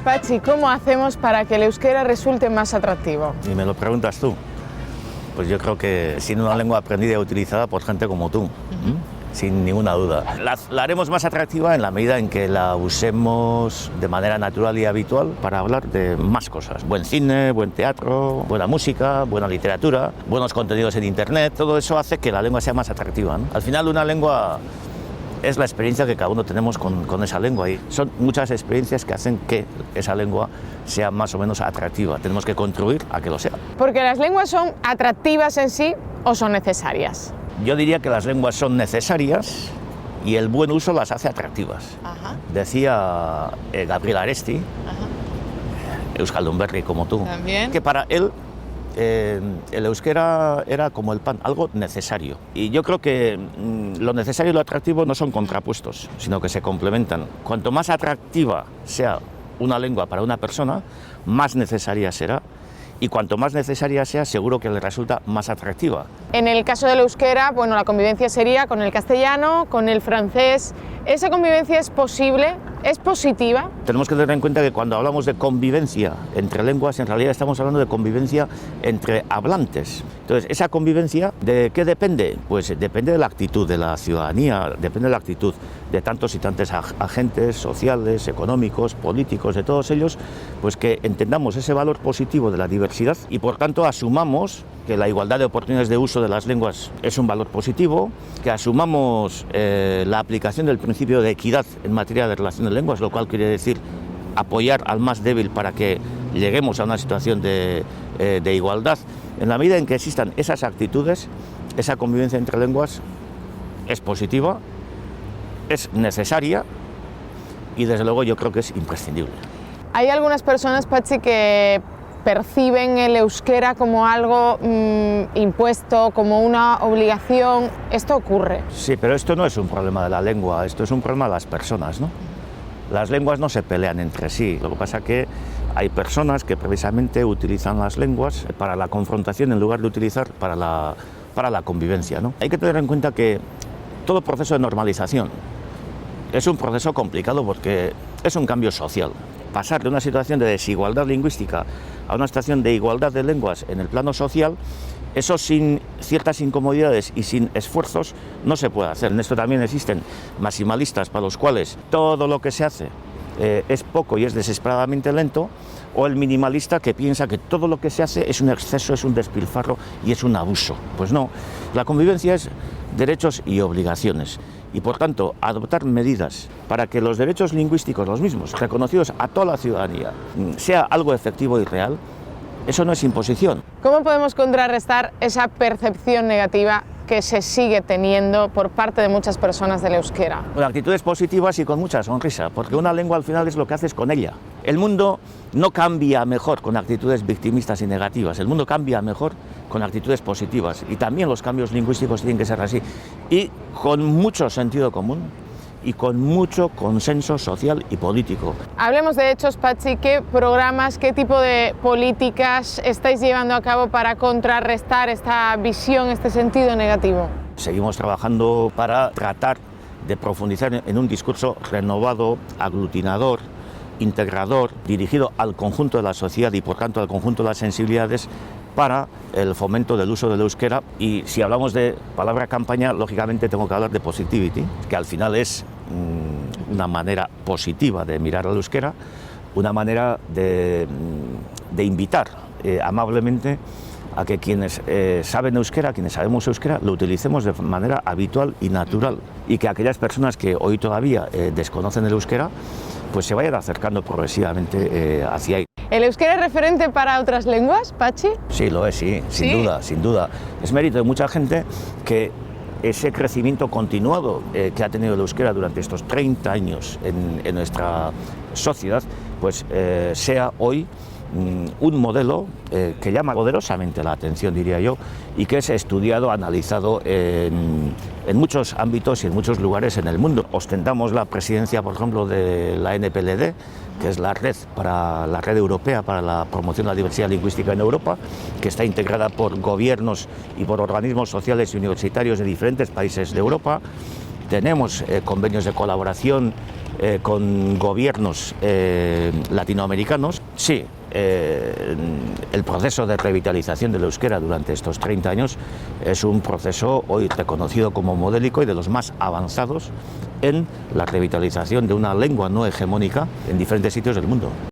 Pachi, ¿cómo hacemos para que el euskera resulte más atractivo? Y me lo preguntas tú. Pues yo creo que siendo una lengua aprendida y utilizada por gente como tú, sin ninguna duda. La haremos más atractiva en la medida en que la usemos de manera natural y habitual para hablar de más cosas. Buen cine, buen teatro, buena música, buena literatura, buenos contenidos en internet. Todo eso hace que la lengua sea más atractiva, ¿no? Al final una lengua es la experiencia que cada uno tenemos con esa lengua y son muchas experiencias que hacen que esa lengua sea más o menos atractiva. Tenemos que contribuir a que lo sea. ¿Porque las lenguas son atractivas en sí o son necesarias? Yo diría que las lenguas son necesarias y el buen uso las hace atractivas. Ajá. Decía Gabriel Aresti, euskaldunberri como tú, ¿También? que para él el euskera era como el pan, algo necesario. Y yo creo que lo necesario y lo atractivo no son contrapuestos, sino que se complementan. Cuanto más atractiva sea una lengua para una persona, más necesaria será. Y cuanto más necesaria sea, seguro que le resulta más atractiva. En el caso del euskera, bueno, la convivencia sería con el castellano, con el francés. ¿Esa convivencia es posible? ¿Es positiva? Tenemos que tener en cuenta que cuando hablamos de convivencia entre lenguas, en realidad estamos hablando de convivencia entre hablantes. Entonces, esa convivencia, ¿de qué depende? Pues depende de la actitud de la ciudadanía, depende de la actitud de tantos y tantos agentes sociales, económicos, políticos, de todos ellos, pues que entendamos ese valor positivo de la diversidad y por tanto asumamos que la igualdad de oportunidades de uso de las lenguas es un valor positivo, que asumamos la aplicación del principio de equidad en materia de relación de lenguas, lo cual quiere decir apoyar al más débil para que lleguemos a una situación de igualdad. En la medida en que existan esas actitudes, esa convivencia entre lenguas es positiva, es necesaria y desde luego yo creo que es imprescindible. Hay algunas personas, Pachi, que perciben el euskera como algo impuesto, como una obligación. ¿Esto ocurre? Sí, pero esto no es un problema de la lengua, esto es un problema de las personas, ¿no? Las lenguas no se pelean entre sí, lo que pasa es que hay personas que precisamente utilizan las lenguas para la confrontación en lugar de utilizar para la convivencia, ¿no? Hay que tener en cuenta que todo proceso de normalización es un proceso complicado porque es un cambio social. Pasar de una situación de desigualdad lingüística a una situación de igualdad de lenguas en el plano social, eso sin ciertas incomodidades y sin esfuerzos no se puede hacer. En esto también existen maximalistas para los cuales todo lo que se hace es poco y es desesperadamente lento, o el minimalista que piensa que todo lo que se hace es un exceso, es un despilfarro y es un abuso. Pues no, la convivencia es derechos y obligaciones. Y por tanto, adoptar medidas para que los derechos lingüísticos, los mismos, reconocidos a toda la ciudadanía, sea algo efectivo y real, eso no es imposición. ¿Cómo podemos contrarrestar esa percepción negativa que se sigue teniendo por parte de muchas personas del euskera? Con actitudes positivas y con mucha sonrisa, porque una lengua al final es lo que haces con ella. El mundo no cambia mejor con actitudes victimistas y negativas, el mundo cambia mejor con actitudes positivas y también los cambios lingüísticos tienen que ser así y con mucho sentido común y con mucho consenso social y político. Hablemos de hechos, Pachi. ¿Qué programas, qué tipo de políticas estáis llevando a cabo para contrarrestar esta visión, este sentido negativo? Seguimos trabajando para tratar de profundizar en un discurso renovado, aglutinador, integrador, dirigido al conjunto de la sociedad y por tanto al conjunto de las sensibilidades para el fomento del uso del euskera. Y si hablamos de palabra campaña, lógicamente tengo que hablar de positivity, que al final es una manera positiva de mirar al euskera, una manera de invitar amablemente a que quienes saben euskera, quienes sabemos euskera, lo utilicemos de manera habitual y natural y que aquellas personas que hoy todavía desconocen el euskera pues se vayan acercando progresivamente hacia ahí. ¿El euskera es referente para otras lenguas, Pachi? Sí, lo es, sí, sin duda, sin duda. Es mérito de mucha gente que ese crecimiento continuado que ha tenido el euskera durante estos 30 años en nuestra sociedad, pues sea hoy un modelo que llama poderosamente la atención, diría yo, y que es estudiado, analizado en muchos ámbitos y en muchos lugares en el mundo. Ostentamos la presidencia, por ejemplo, de la NPLD, que es la red europea para la promoción de la diversidad lingüística en Europa, que está integrada por gobiernos y por organismos sociales y universitarios de diferentes países de Europa. tenemos convenios de colaboración con gobiernos latinoamericanos. Sí, el proceso de revitalización del euskera durante estos 30 años es un proceso hoy reconocido como modélico y de los más avanzados en la revitalización de una lengua no hegemónica en diferentes sitios del mundo.